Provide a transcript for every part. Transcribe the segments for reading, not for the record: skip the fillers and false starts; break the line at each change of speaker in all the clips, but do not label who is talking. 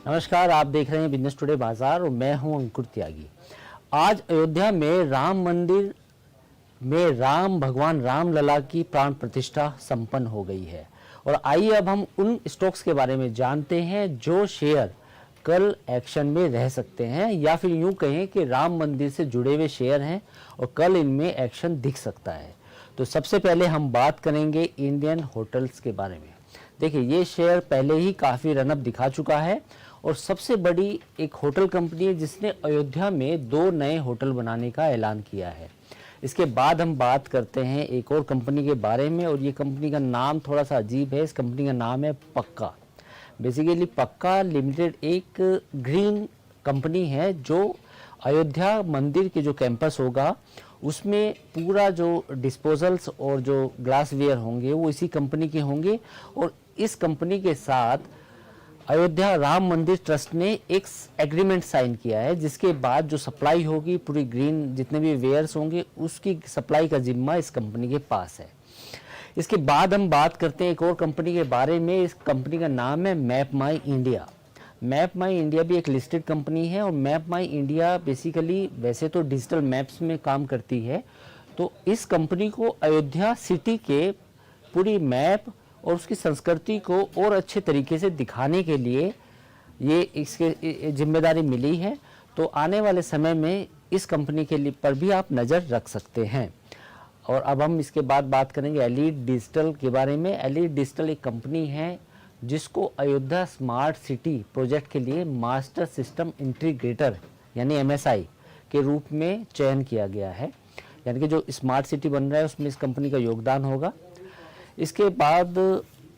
नमस्कार, आप देख रहे हैं बिजनेस टुडे बाजार और मैं हूं अंकुर त्यागी। आज अयोध्या में राम मंदिर में भगवान राम लला की प्राण प्रतिष्ठा संपन्न हो गई है। और आइए अब हम उन स्टॉक्स के बारे में जानते हैं जो शेयर कल एक्शन में रह सकते हैं, या फिर यूं कहें कि राम मंदिर से जुड़े हुए शेयर हैं और कल इनमें एक्शन दिख सकता है। तो सबसे पहले हम बात करेंगे इंडियन होटल्स के बारे में। देखिए, ये शेयर पहले ही काफ़ी रनअप दिखा चुका है और सबसे बड़ी एक होटल कंपनी है जिसने अयोध्या में 2 नए होटल बनाने का ऐलान किया है। इसके बाद हम बात करते हैं एक और कंपनी के बारे में, और ये कंपनी का नाम थोड़ा सा अजीब है। इस कंपनी का नाम है पक्का। बेसिकली पक्का लिमिटेड एक ग्रीन कंपनी है जो अयोध्या मंदिर के जो कैंपस होगा उसमें पूरा जो डिस्पोजल्स और जो ग्लासवेयर होंगे वो इसी कंपनी के होंगे। और इस कंपनी के साथ अयोध्या राम मंदिर ट्रस्ट ने एक एग्रीमेंट साइन किया है, जिसके बाद जो सप्लाई होगी पूरी ग्रीन जितने भी वेयर्स होंगे उसकी सप्लाई का जिम्मा इस कंपनी के पास है। इसके बाद हम बात करते हैं एक और कंपनी के बारे में। इस कंपनी का नाम है मैप माई इंडिया। मैप माई इंडिया भी एक लिस्टेड कंपनी है और मैप माई इंडिया बेसिकली वैसे तो डिजिटल मैप्स में काम करती है। तो इस कंपनी को अयोध्या सिटी के पूरी मैप और उसकी संस्कृति को और अच्छे तरीके से दिखाने के लिए ये इसके जिम्मेदारी मिली है। तो आने वाले समय में इस कंपनी के लिए पर भी आप नज़र रख सकते हैं। और अब हम इसके बाद बात करेंगे एलीट डिजिटल के बारे में। एलीट डिजिटल एक कंपनी है जिसको अयोध्या स्मार्ट सिटी प्रोजेक्ट के लिए मास्टर सिस्टम इंटीग्रेटर यानी MSI के रूप में चयन किया गया है। यानी कि जो स्मार्ट सिटी बन रहा है उसमें इस कंपनी का योगदान होगा। इसके बाद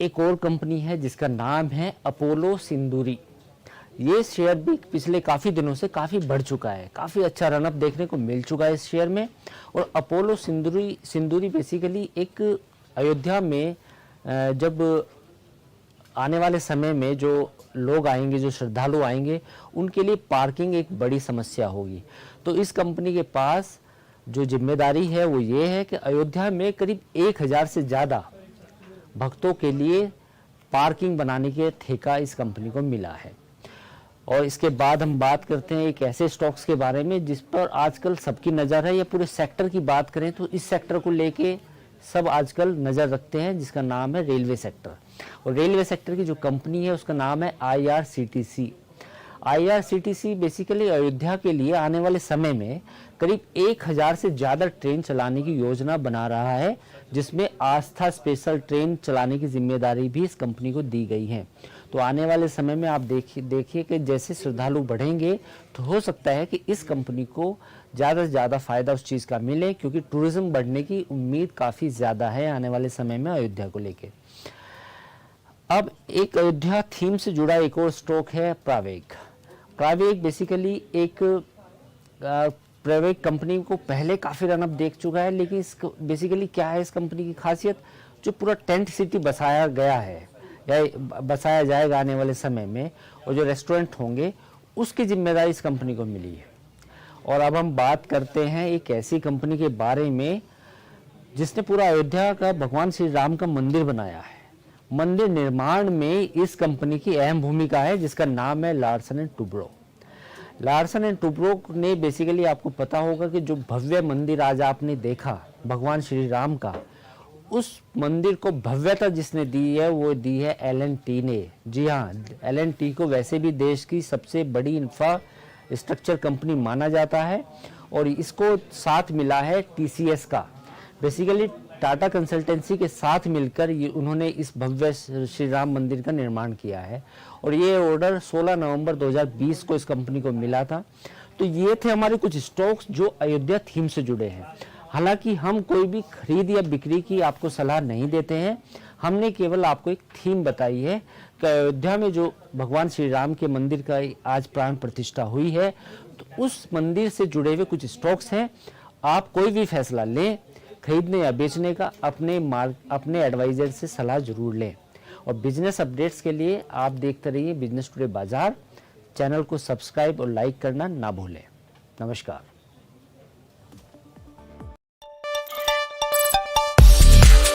एक और कंपनी है जिसका नाम है अपोलो सिंदूरी। ये शेयर भी पिछले काफ़ी दिनों से काफ़ी बढ़ चुका है, काफ़ी अच्छा रनअप देखने को मिल चुका है इस शेयर में। और अपोलो सिंदूरी बेसिकली एक अयोध्या में जब आने वाले समय में जो लोग आएंगे, जो श्रद्धालु आएंगे, उनके लिए पार्किंग एक बड़ी समस्या होगी। तो इस कंपनी के पास जो जिम्मेदारी है वो ये है कि अयोध्या में करीब 1000 से ज़्यादा भक्तों के लिए पार्किंग बनाने के ठेका इस कंपनी को मिला है। और इसके बाद हम बात करते हैं एक ऐसे स्टॉक्स के बारे में जिस पर आजकल सबकी नज़र है, या पूरे सेक्टर की बात करें तो इस सेक्टर को लेके सब आजकल नज़र रखते हैं, जिसका नाम है रेलवे सेक्टर। और रेलवे सेक्टर की जो कंपनी है उसका नाम है IRCTC। IRCTC बेसिकली अयोध्या के लिए आने वाले समय में करीब 1000 से ज़्यादा ट्रेन चलाने की योजना बना रहा है, जिसमें आस्था स्पेशल ट्रेन चलाने की जिम्मेदारी भी इस कंपनी को दी गई है। तो आने वाले समय में आप देखिए कि जैसे श्रद्धालु बढ़ेंगे तो हो सकता है कि इस कंपनी को ज़्यादा से ज़्यादा फायदा उस चीज़ का मिले, क्योंकि टूरिज्म बढ़ने की उम्मीद काफ़ी ज़्यादा है आने वाले समय में अयोध्या को लेके। अब एक अयोध्या थीम से जुड़ा एक और स्टॉक है प्रावेग। प्रावेग बेसिकली एक प्रावेग कंपनी को पहले काफ़ी रनअप देख चुका है, लेकिन इस बेसिकली क्या है इस कंपनी की खासियत, जो पूरा टेंट सिटी बसाया गया है या बसाया जाएगा आने वाले समय में, और जो रेस्टोरेंट होंगे उसकी जिम्मेदारी इस कंपनी को मिली है। और अब हम बात करते हैं एक ऐसी कंपनी के बारे में जिसने पूरा अयोध्या का भगवान श्री राम का मंदिर बनाया है। मंदिर निर्माण में इस कंपनी की अहम भूमिका है, जिसका नाम है Larsen and Toubro. Larsen and Toubro ने बेसिकली, आपको पता होगा कि जो भव्य मंदिर आज आपने देखा भगवान श्री राम का, उस मंदिर को भव्यता जिसने दी है वो दी है L&T ने। जी हाँ, L&T को वैसे भी देश की सबसे बड़ी इंफ्रास्ट्रक्चर कंपनी माना जाता है, और इसको साथ मिला है TCS का। बेसिकली टाटा कंसल्टेंसी के साथ मिलकर ये उन्होंने इस भव्य श्री राम मंदिर का निर्माण किया है। और ये ऑर्डर 16 नवंबर 2020 को इस कंपनी को मिला था। तो ये थे हमारे कुछ स्टॉक्स जो अयोध्या थीम से जुड़े हैं। हालांकि हम कोई भी खरीद या बिक्री की आपको सलाह नहीं देते हैं, हमने केवल आपको एक थीम बताई है कि अयोध्या में जो भगवान श्री राम के मंदिर का आज प्राण प्रतिष्ठा हुई है, तो उस मंदिर से जुड़े हुए कुछ स्टॉक्स हैं। आप कोई भी फैसला लें खरीदने या बेचने का, अपने एडवाइजर से सलाह जरूर लें। और बिजनेस अपडेट्स के लिए आप देखते रहिए बिजनेस टुडे बाजार। चैनल को सब्सक्राइब और लाइक करना ना भूलें। नमस्कार।